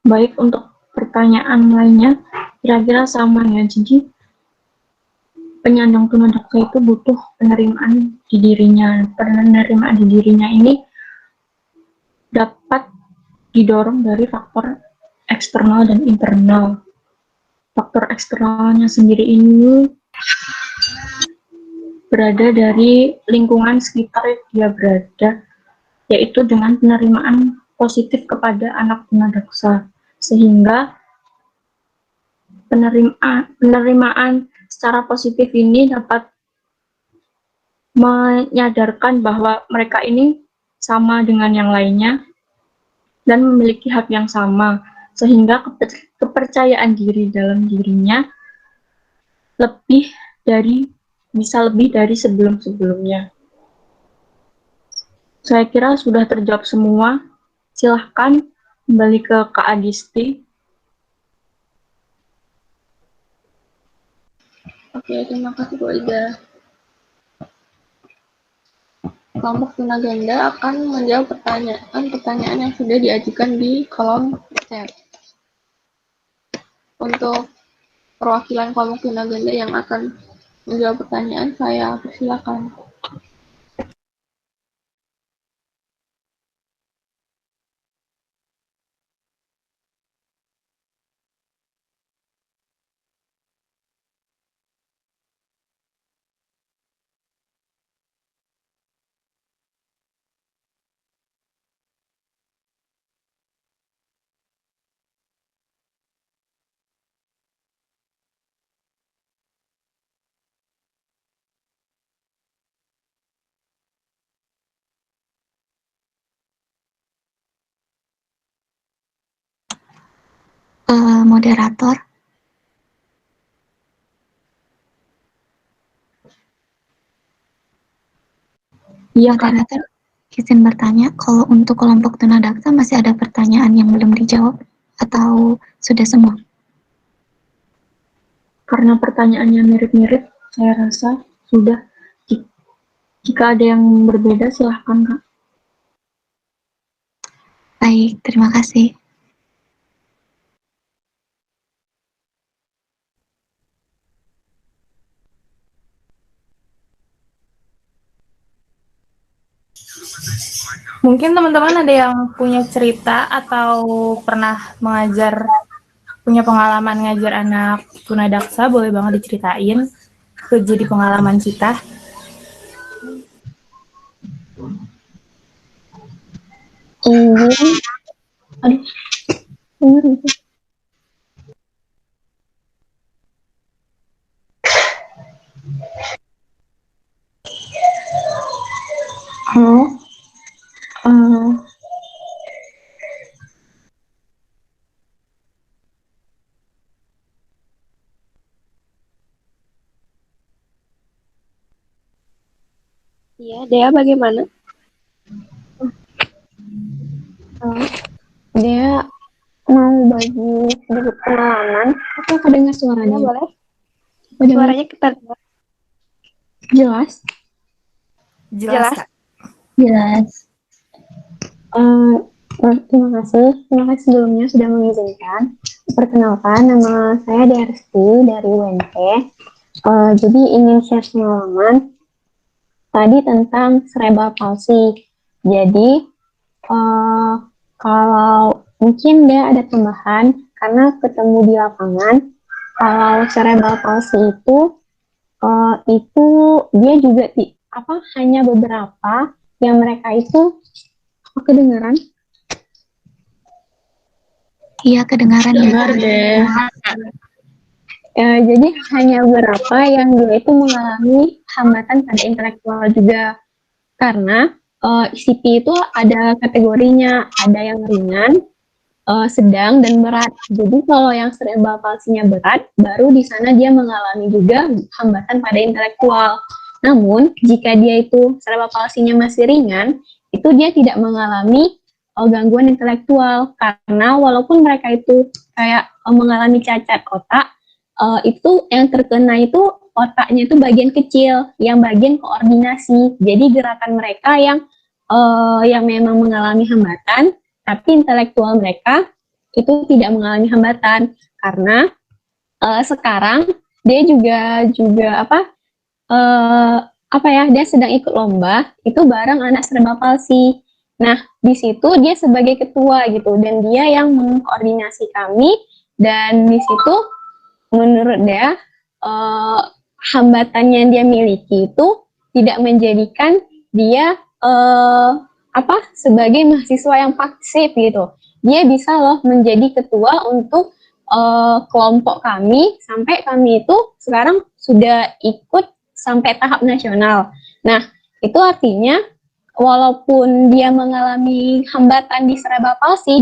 Baik, untuk pertanyaan lainnya, kira-kira sama ya. Jadi, penyandang tunadaksa itu butuh penerimaan di dirinya. Penerimaan di dirinya ini dapat didorong dari faktor eksternal dan internal. Faktor eksternalnya sendiri ini berada dari lingkungan sekitar dia berada, yaitu dengan penerimaan positif kepada anak tunadaksa, sehingga penerimaan secara positif ini dapat menyadarkan bahwa mereka ini sama dengan yang lainnya dan memiliki hak yang sama, sehingga kepercayaan diri dalam dirinya bisa lebih dari sebelum-sebelumnya. Saya kira sudah terjawab semua. Silahkan kembali ke Kak Adisti. Oke, terima kasih Bu Ida. Kelompok tunaganda akan menjawab pertanyaan yang sudah diajukan di kolom chat. Untuk perwakilan kelompok tunaganda yang akan menjawab pertanyaan, saya persilakan. Moderator. Iya, moderator, izin bertanya, kalau untuk kelompok tunadaksa masih ada pertanyaan yang belum dijawab atau sudah semua? Karena pertanyaannya mirip-mirip, saya rasa sudah. Jika ada yang berbeda, silahkan, Kak. Baik, terima kasih. Mungkin teman-teman ada yang punya cerita atau pernah punya pengalaman ngajar anak tunadaksa, boleh banget diceritain ke jadi pengalaman kita. Halo. Iya, Dea bagaimana? Dia mau bagi sedikit pengalaman. Apa kedengar suaranya? Ya, boleh. Suaranya kita jelas? Jelas, Kak. Jelas. Terima kasih sebelumnya sudah mengizinkan. Perkenalkan, nama saya Dersti dari UNT. Jadi ingin share pengalaman tadi tentang cerebral palsy. Jadi kalau mungkin dia ada tambahan karena ketemu di lapangan, kalau cerebral palsy itu dia juga hanya beberapa yang mereka itu kedengaran. Iya, kedengaran. Dengar deh. Jadi hanya beberapa yang dia itu mengalami hambatan pada intelektual juga, karena ICP itu ada kategorinya, ada yang ringan, sedang, dan berat. Jadi kalau yang cerebral palsy-nya berat, baru di sana dia mengalami juga hambatan pada intelektual. Namun jika dia itu cerebral palsy-nya masih ringan, itu dia tidak mengalami gangguan intelektual, karena walaupun mereka itu kayak mengalami cacat otak, itu yang terkena itu otaknya itu bagian kecil, yang bagian koordinasi. Jadi gerakan mereka yang memang mengalami hambatan, tapi intelektual mereka itu tidak mengalami hambatan karena sekarang dia juga dia sedang ikut lomba itu bareng anak serba palsi. Nah, di situ dia sebagai ketua gitu dan dia yang mengkoordinasi kami, dan di situ menurut dia hambatan yang dia miliki itu tidak menjadikan dia sebagai mahasiswa yang pasif gitu. Dia bisa loh menjadi ketua untuk kelompok kami sampai kami itu sekarang sudah ikut sampai tahap nasional. Nah, itu artinya walaupun dia mengalami hambatan di seraba palsi,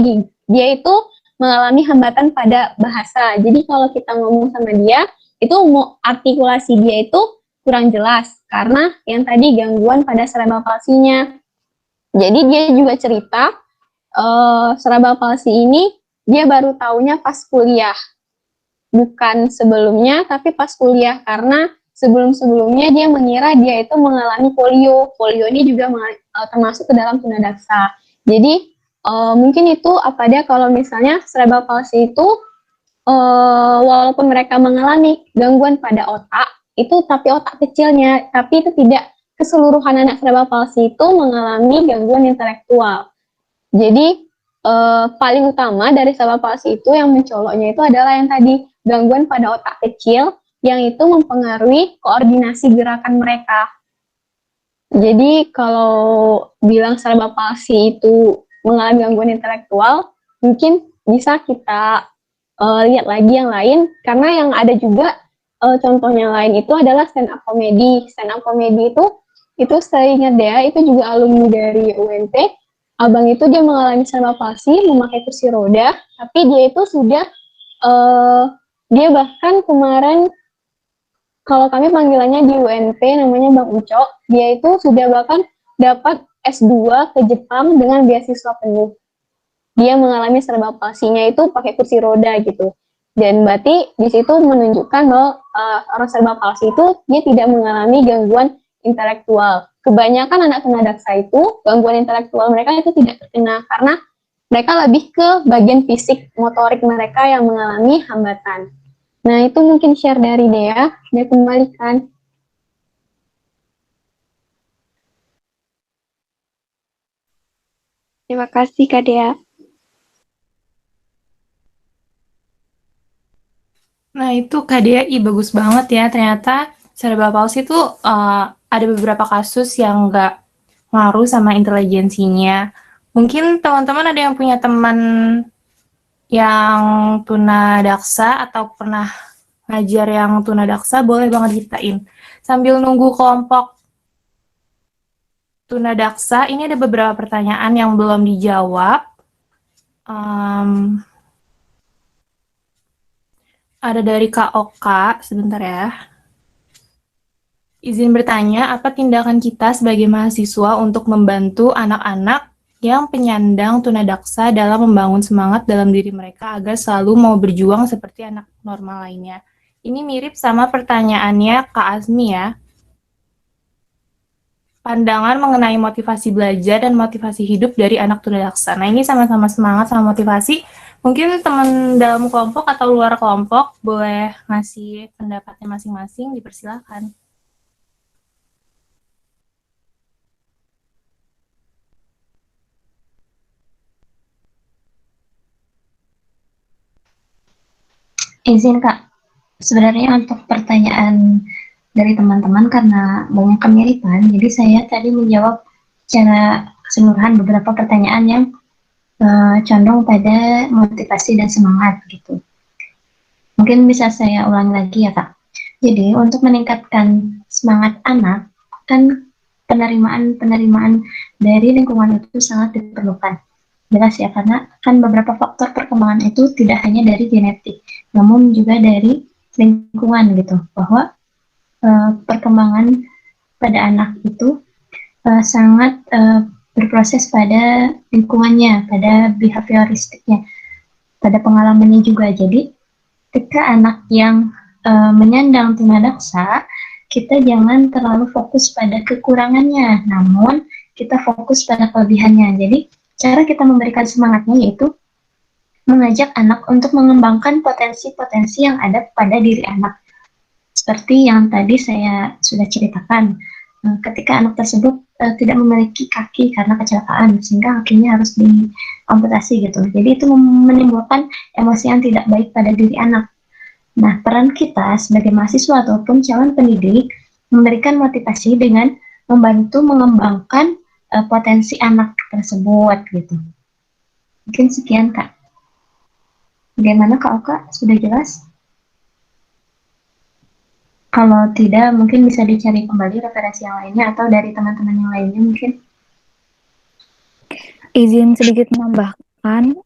dia itu mengalami hambatan pada bahasa. Jadi kalau kita ngomong sama dia, itu artikulasi dia itu kurang jelas karena yang tadi gangguan pada seraba palsinya. Jadi dia juga cerita seraba palsi ini dia baru taunya pas kuliah, bukan sebelumnya tapi pas kuliah, karena sebelum-sebelumnya dia mengira dia itu mengalami polio. Polio ini juga termasuk ke dalam tunadaksa. Jadi mungkin itu dia kalau misalnya seraba palsi itu walaupun mereka mengalami gangguan pada otak itu, tapi otak kecilnya, tapi itu tidak keseluruhan anak seraba palsi itu mengalami gangguan intelektual. Jadi paling utama dari serba palsi itu yang mencoloknya itu adalah yang tadi, gangguan pada otak kecil yang itu mempengaruhi koordinasi gerakan mereka. Jadi kalau bilang serba palsi itu mengalami gangguan intelektual, mungkin bisa kita lihat lagi yang lain, karena yang ada juga contohnya lain itu adalah stand up comedy. Stand up comedy itu saya ingat dia, itu juga alumni dari UNT. Abang itu dia mengalami serba palsi, memakai kursi roda, tapi dia itu sudah, dia bahkan kemarin, kalau kami panggilannya di UNP, namanya Bang Uco, dia itu sudah bahkan dapat S2 ke Jepang dengan beasiswa penuh. Dia mengalami serba palsinya itu pakai kursi roda gitu. Dan berarti di situ menunjukkan bahwa orang serba palsi itu dia tidak mengalami gangguan intelektual. Kebanyakan anak tunadaksa itu gangguan intelektual mereka itu tidak terkena karena mereka lebih ke bagian fisik motorik mereka yang mengalami hambatan. Nah, itu mungkin share dari Dea. Dia kembalikan. Terima kasih Kak Dea. Nah, itu KDI bagus banget ya. Ternyata cerebral palsy itu ada beberapa kasus yang nggak ngaruh sama intelijensinya. Mungkin teman-teman ada yang punya teman yang tunadaksa atau pernah ngajar yang tunadaksa, boleh banget ceritain. Sambil nunggu kelompok tunadaksa, ini ada beberapa pertanyaan yang belum dijawab. Ada dari Kak Oka, sebentar ya. Izin bertanya, apa tindakan kita sebagai mahasiswa untuk membantu anak-anak yang penyandang tunadaksa dalam membangun semangat dalam diri mereka agar selalu mau berjuang seperti anak normal lainnya? Ini mirip sama pertanyaannya Kak Azmi ya. Pandangan mengenai motivasi belajar dan motivasi hidup dari anak tunadaksa. Nah, ini sama-sama semangat sama motivasi. Mungkin teman dalam kelompok atau luar kelompok boleh ngasih pendapatnya masing-masing, dipersilakan. Izin Kak, sebenarnya untuk pertanyaan dari teman-teman karena banyak kemiripan, jadi saya tadi menjawab secara keseluruhan beberapa pertanyaan yang condong pada motivasi dan semangat gitu. Mungkin bisa saya ulang lagi ya Kak. Jadi untuk meningkatkan semangat anak, kan penerimaan dari lingkungan itu sangat diperlukan. Jelas ya, karena kan beberapa faktor perkembangan itu tidak hanya dari genetik, namun juga dari lingkungan gitu, bahwa perkembangan pada anak itu sangat berproses pada lingkungannya, pada behavioristiknya, pada pengalamannya juga. Jadi ketika anak yang menyandang tunadaksa, kita jangan terlalu fokus pada kekurangannya, namun kita fokus pada kelebihannya. Jadi cara kita memberikan semangatnya yaitu mengajak anak untuk mengembangkan potensi-potensi yang ada pada diri anak. Seperti yang tadi saya sudah ceritakan, ketika anak tersebut tidak memiliki kaki karena kecelakaan, sehingga kakinya harus diamputasi gitu. Jadi itu menimbulkan emosi yang tidak baik pada diri anak. Nah, peran kita sebagai mahasiswa ataupun calon pendidik memberikan motivasi dengan membantu mengembangkan potensi anak tersebut gitu. Mungkin sekian Kak. Bagaimana Kak Oka? Sudah jelas? Kalau tidak, mungkin bisa dicari kembali referensi yang lainnya atau dari teman-teman yang lainnya mungkin. Izin sedikit menambahkan,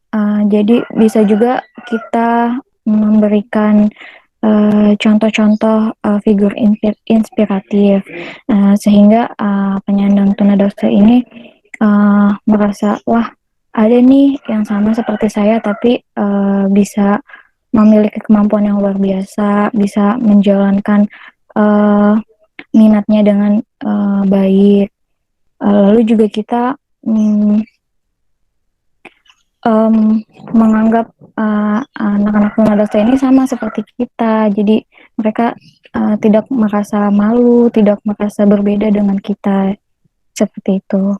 jadi bisa juga kita memberikan contoh-contoh figur inspiratif, sehingga penyandang tunadaksa ini merasa, wah ada nih yang sama seperti saya tapi bisa memiliki kemampuan yang luar biasa, bisa menjalankan minatnya dengan baik. Lalu juga kita menganggap anak-anak tunadaksa ini sama seperti kita, jadi mereka tidak merasa malu, tidak merasa berbeda dengan kita, seperti itu.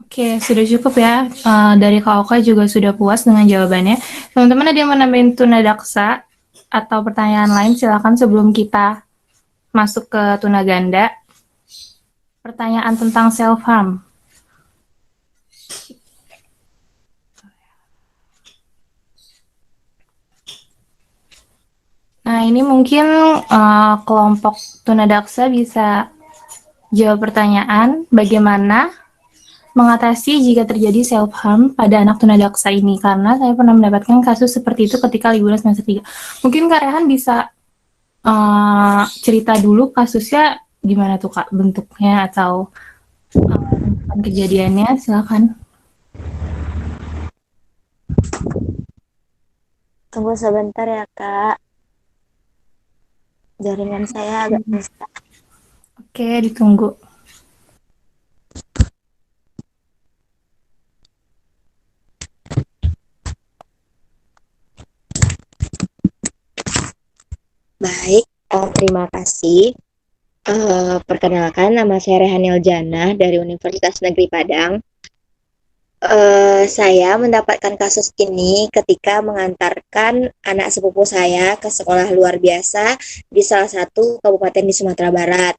Oke, sudah cukup ya. Dari Kak Oka juga sudah puas dengan jawabannya. Teman-teman ada yang mau nambahin tunadaksa atau pertanyaan lain, silakan sebelum kita masuk ke tunaganda. Pertanyaan tentang self-harm. Nah, ini mungkin kelompok tunadaksa bisa jawab pertanyaan bagaimana mengatasi jika terjadi self-harm pada anak tunadaksa ini, karena saya pernah mendapatkan kasus seperti itu ketika liburan semester 3. Mungkin Kak Rehan bisa cerita dulu kasusnya gimana tuh Kak, bentuknya atau kejadiannya, silakan. Tunggu sebentar ya Kak, jaringan saya agak rusak. Oke, ditunggu. Baik, terima kasih. Perkenalkan, nama saya Rehanil Jannah dari Universitas Negeri Padang. Saya mendapatkan kasus ini ketika mengantarkan anak sepupu saya ke sekolah luar biasa di salah satu kabupaten di Sumatera Barat.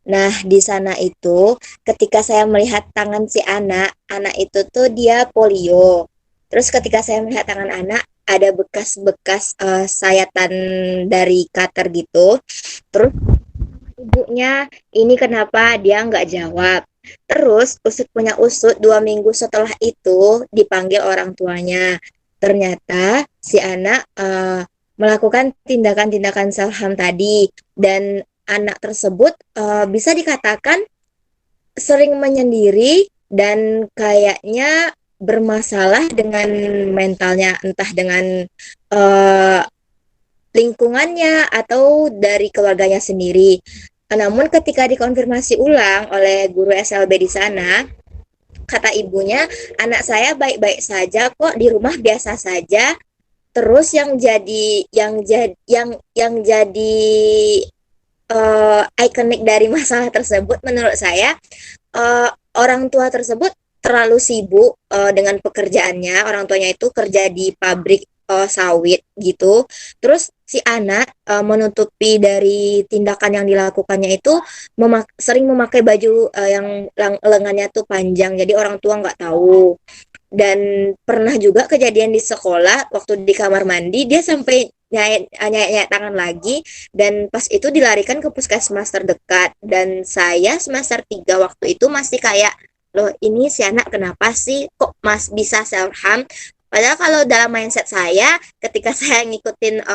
Nah, di sana itu ketika saya melihat tangan si anak itu tuh dia polio. Terus ketika saya melihat tangan anak, ada bekas-bekas sayatan dari cutter gitu. Terus ibunya, ini kenapa dia nggak jawab. Terus usut punya usut 2 minggu setelah itu dipanggil orang tuanya. Ternyata si anak melakukan tindakan-tindakan self-harm tadi, dan anak tersebut bisa dikatakan sering menyendiri dan kayaknya bermasalah dengan mentalnya, entah dengan lingkungannya atau dari keluarganya sendiri. Namun ketika dikonfirmasi ulang oleh guru SLB di sana, kata ibunya, anak saya baik-baik saja kok, di rumah biasa saja. Terus yang jadi ikonik dari masalah tersebut menurut saya, orang tua tersebut terlalu sibuk dengan pekerjaannya. Orang tuanya itu kerja di pabrik sawit gitu. Terus si anak menutupi dari tindakan yang dilakukannya itu sering memakai baju yang lengannya tuh panjang, jadi orang tua nggak tahu. Dan pernah juga kejadian di sekolah, waktu di kamar mandi dia sampai nyayat tangan lagi, dan pas itu dilarikan ke puskesmas terdekat. Dan saya semester 3 waktu itu masih kayak, loh ini si anak kenapa sih kok bisa self-harm. Padahal kalau dalam mindset saya, ketika saya ngikutin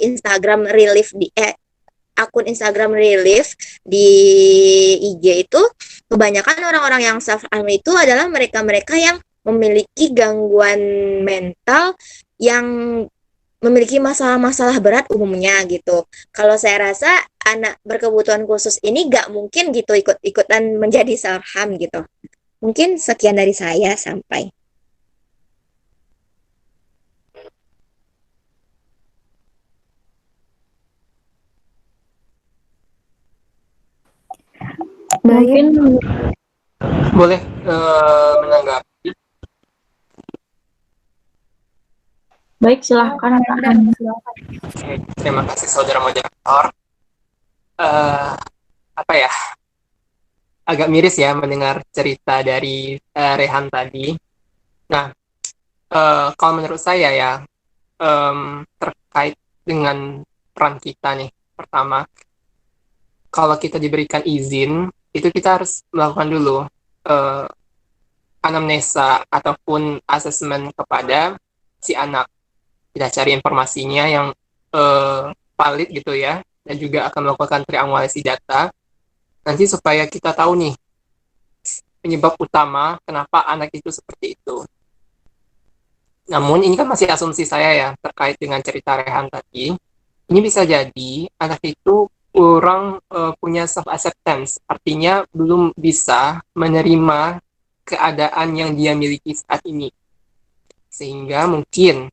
Instagram Relief akun Instagram Relief di IG itu, kebanyakan orang-orang yang self-harm itu adalah mereka-mereka yang memiliki gangguan mental, yang memiliki masalah-masalah berat umumnya gitu. Kalau saya rasa anak berkebutuhan khusus ini gak mungkin gitu ikut-ikutan menjadi sarham gitu. Mungkin sekian dari saya, sampai. Baik, Mungkin Boleh menanggapi? baik, silahkan Kak Hana. Oke, terima kasih saudara moderator. Eh, apa ya? Agak miris ya mendengar cerita dari Rehan tadi. Nah, kalau menurut saya ya, terkait dengan peran kita nih, pertama, kalau kita diberikan izin, itu kita harus melakukan dulu eh, anamnesa ataupun asesmen kepada si anak. Kita cari informasinya yang valid gitu ya, dan juga akan melakukan triangulasi data, nanti supaya kita tahu nih penyebab utama kenapa anak itu seperti itu. Namun ini kan masih asumsi saya ya, terkait dengan cerita Rehan tadi. Ini bisa jadi anak itu kurang punya self acceptance, artinya belum bisa menerima keadaan yang dia miliki saat ini, sehingga mungkin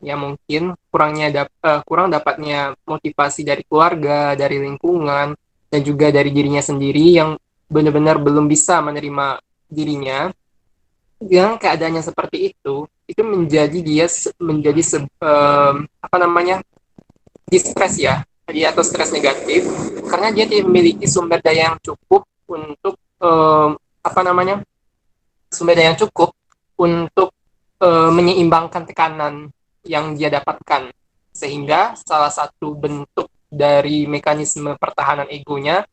kurang dapatnya motivasi dari keluarga, dari lingkungan, dan juga dari dirinya sendiri yang benar-benar belum bisa menerima dirinya yang keadaannya seperti itu menjadi dia menjadi apa namanya, distress ya, dia atau stres negatif, karena dia tidak memiliki sumber daya yang cukup untuk apa namanya, sumber daya yang cukup untuk menyeimbangkan tekanan yang dia dapatkan, sehingga salah satu bentuk dari mekanisme pertahanan egonya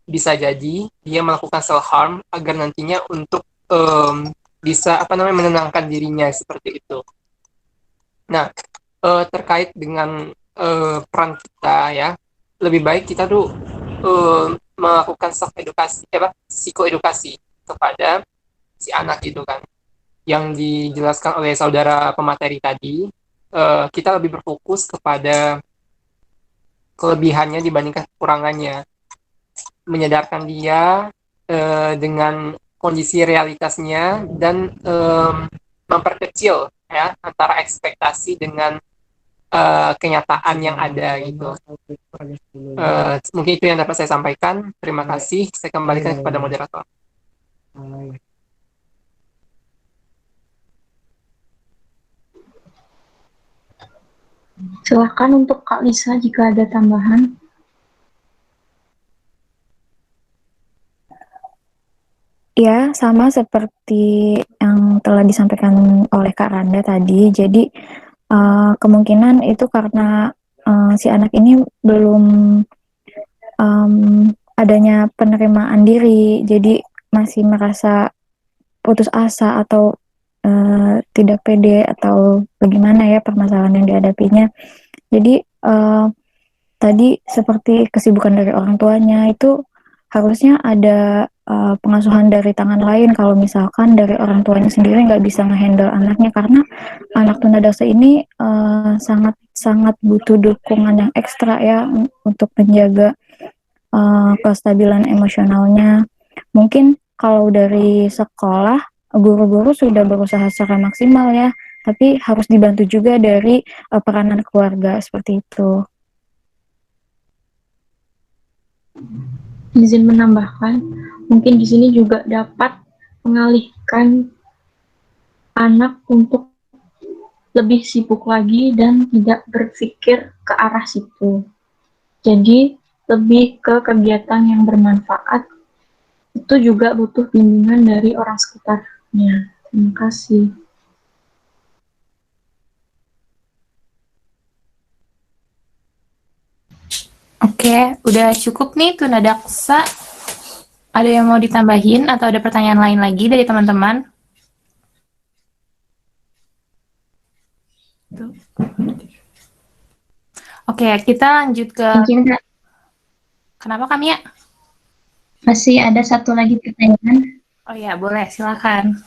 bisa jadi dia melakukan self harm agar nantinya untuk bisa apa namanya, menenangkan dirinya seperti itu. Nah, terkait dengan peran kita ya, lebih baik kita tuh melakukan self edukasi, psikoedukasi kepada si anak itu kan, yang dijelaskan oleh saudara pemateri tadi. Kita lebih berfokus kepada kelebihannya dibandingkan kekurangannya, menyadarkan dia dengan kondisi realitasnya, dan memperkecil ya antara ekspektasi dengan kenyataan yang ada gitu. Mungkin itu yang dapat saya sampaikan. Terima kasih. Saya kembalikan kepada moderator. Silahkan untuk Kak Lisa jika ada tambahan. ya sama seperti yang telah disampaikan oleh Kak Randa tadi. Jadi kemungkinan itu karena si anak ini belum adanya penerimaan diri, jadi masih merasa putus asa atau tidak pede atau bagaimana ya permasalahan yang dihadapinya. Jadi tadi seperti kesibukan dari orang tuanya itu harusnya ada pengasuhan dari tangan lain kalau misalkan dari orang tuanya sendiri nggak bisa ngehandle anaknya, karena anak tunadaksa ini sangat butuh dukungan yang ekstra ya untuk menjaga kestabilan emosionalnya. Mungkin kalau dari sekolah guru-guru sudah berusaha secara maksimal ya, tapi harus dibantu juga dari peranan keluarga seperti itu. Izin menambahkan, mungkin di sini juga dapat mengalihkan anak untuk lebih sibuk lagi dan tidak berpikir ke arah situ. Jadi lebih ke kegiatan yang bermanfaat. Itu juga butuh bimbingan dari orang sekitarnya. Terima kasih. Oke, udah cukup nih Tunadaksa. Ada yang mau ditambahin atau ada pertanyaan lain lagi dari teman-teman? Oke, kita lanjut ke... Mungkin Kak, Kenapa Kak Mia? masih ada satu lagi pertanyaan. Oh ya, boleh, silakan.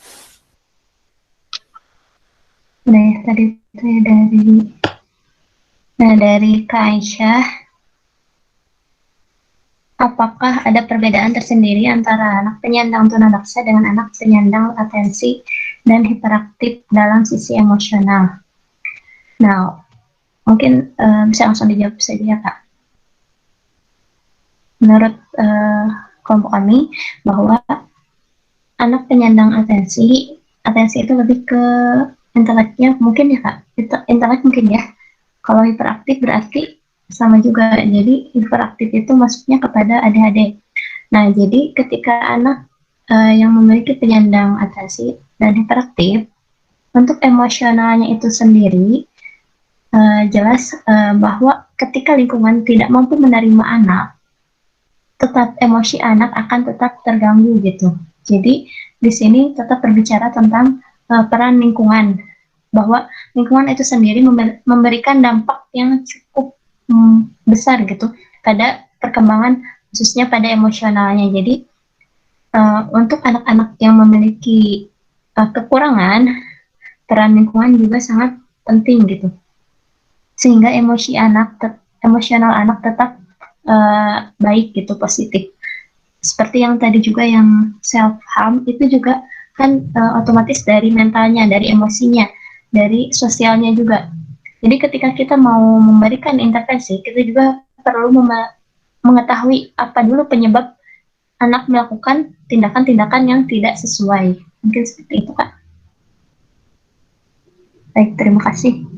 Nah, ya, tadi saya dari Kak Aisyah. apakah ada perbedaan tersendiri antara anak penyandang tunadaksa dengan anak penyandang atensi dan hiperaktif dalam sisi emosional? Nah, mungkin bisa langsung dijawab saja ya, Kak. Menurut kelompok kami, bahwa anak penyandang atensi itu lebih ke inteleknya mungkin ya, Kak. Intelek mungkin ya. Kalau hiperaktif berarti sama juga. Jadi hiperaktif itu masuknya kepada ADHD. Nah, jadi ketika anak yang memiliki penyandang atensi dan hiperaktif, untuk emosionalnya itu sendiri, jelas bahwa ketika lingkungan tidak mampu menerima anak, tetap emosi anak akan tetap terganggu gitu. Jadi di sini tetap berbicara tentang peran lingkungan, bahwa lingkungan itu sendiri memberikan dampak yang cukup besar gitu pada perkembangan khususnya pada emosionalnya. Jadi untuk anak-anak yang memiliki kekurangan, peran lingkungan juga sangat penting gitu, sehingga emosional anak tetap baik gitu, positif. Seperti yang tadi juga yang self harm itu juga kan otomatis dari mentalnya, dari emosinya, dari sosialnya juga. Jadi ketika kita mau memberikan intervensi, kita juga perlu mengetahui apa dulu penyebab anak melakukan tindakan-tindakan yang tidak sesuai. Mungkin seperti itu, Kak. Baik, terima kasih.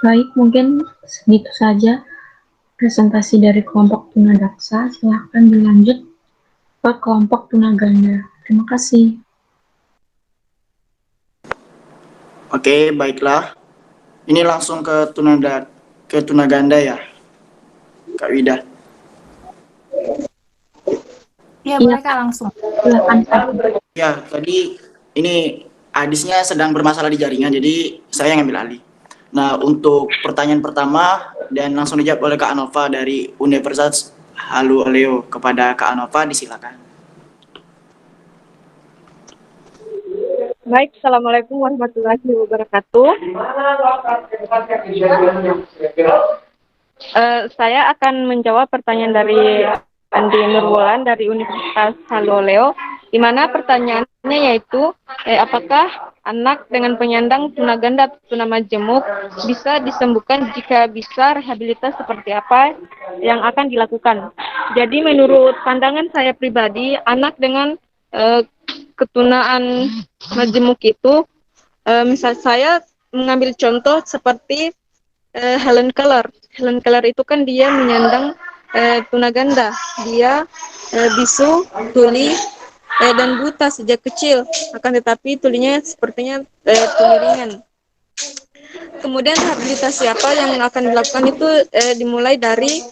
Baik, mungkin segitu saja presentasi dari kelompok tunadaksa. Silahkan dilanjut ke kelompok tunaganda. Terima kasih. Oke, baiklah. Ini langsung ke tunaganda ya, Kak Wida. Iya, boleh Kak langsung. Silakan. Ya, tadi ini Adisnya sedang bermasalah di jaringan, jadi saya yang ambil alih. Nah, untuk pertanyaan pertama, dan langsung dijawab oleh Kak Anova dari Universitas Halu Oleo. Kepada Kak Anova, disilakan. Baik, Assalamualaikum warahmatullahi wabarakatuh. Saya akan menjawab pertanyaan dari Andi Nurwulan dari Universitas Halu Oleo, di mana pertanyaannya yaitu, apakah anak dengan penyandang tunaganda atau tunamajemuk bisa disembuhkan? Jika bisa, rehabilitas seperti apa yang akan dilakukan? Jadi menurut pandangan saya pribadi, anak dengan ketunaan majemuk itu, misal saya mengambil contoh seperti Helen Keller. Helen Keller itu kan dia menyandang tunaganda. Dia bisu, tuli, dan buta sejak kecil. Akan tetapi tulinya sepertinya tuli ringan. Kemudian rehabilitasi apa yang akan dilakukan itu dimulai dari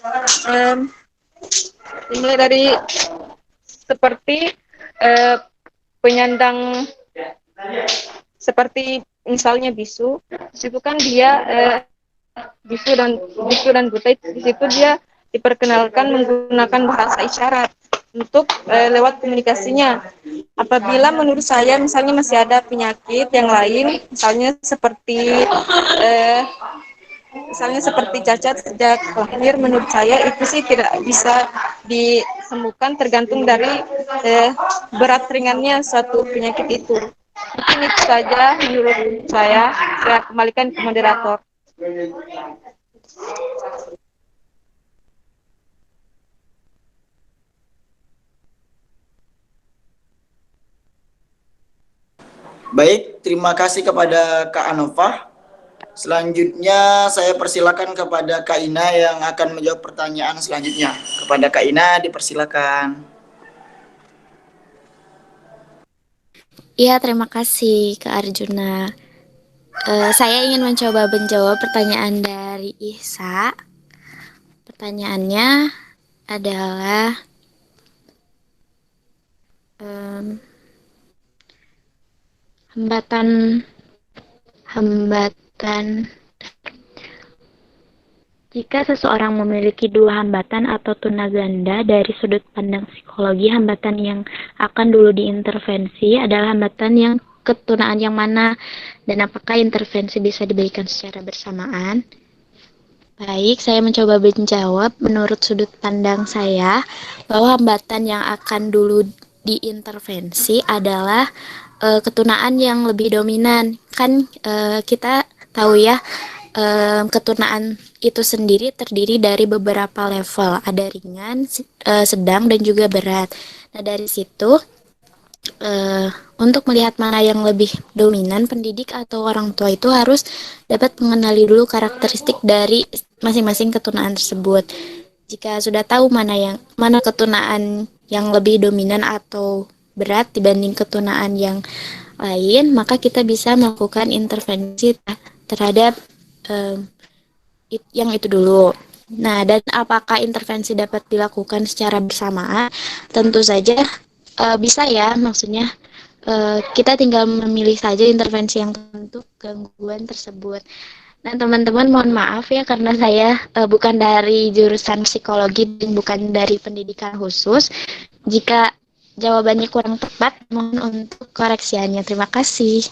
seperti penyandang seperti misalnya bisu, itu kan dia bisu dan buta, di situ dia diperkenalkan menggunakan bahasa isyarat untuk lewat komunikasinya. Apabila menurut saya misalnya masih ada penyakit yang lain, misalnya seperti cacat sejak lahir, menurut saya itu sih tidak bisa disembuhkan, tergantung dari berat ringannya suatu penyakit itu. Mungkin itu saja menurut saya. Saya kembalikan ke moderator. Baik, terima kasih kepada Kak Anova. Selanjutnya saya persilakan kepada Kak Ina yang akan menjawab pertanyaan selanjutnya. Kepada Kak Ina, dipersilakan. Iya, terima kasih Kak Arjuna. Saya ingin mencoba menjawab pertanyaan dari Ihsa. Pertanyaannya adalah hambatan. Jika seseorang memiliki dua hambatan atau tunaganda, dari sudut pandang psikologi, hambatan yang akan dulu diintervensi adalah hambatan yang ketunaan yang mana, dan apakah intervensi bisa diberikan secara bersamaan? Baik, saya mencoba menjawab menurut sudut pandang saya bahwa hambatan yang akan dulu diintervensi adalah ketunaan yang lebih dominan. Kan kita tahu ya, ketunaan itu sendiri terdiri dari beberapa level, ada ringan, sedang, dan juga berat. Nah, dari situ untuk melihat mana yang lebih dominan, pendidik atau orang tua itu harus dapat mengenali dulu karakteristik dari masing-masing ketunaan tersebut. Jika sudah tahu mana ketunaan yang lebih dominan atau berat dibanding ketunaan yang lain, maka kita bisa melakukan intervensi terhadap yang itu dulu. Nah, dan apakah intervensi dapat dilakukan secara bersamaan? Tentu saja bisa ya, maksudnya kita tinggal memilih saja intervensi yang untuk gangguan tersebut. Nah, teman-teman mohon maaf ya karena saya bukan dari jurusan psikologi dan bukan dari pendidikan khusus. Jika jawabannya kurang tepat, mohon untuk koreksiannya. Terima kasih.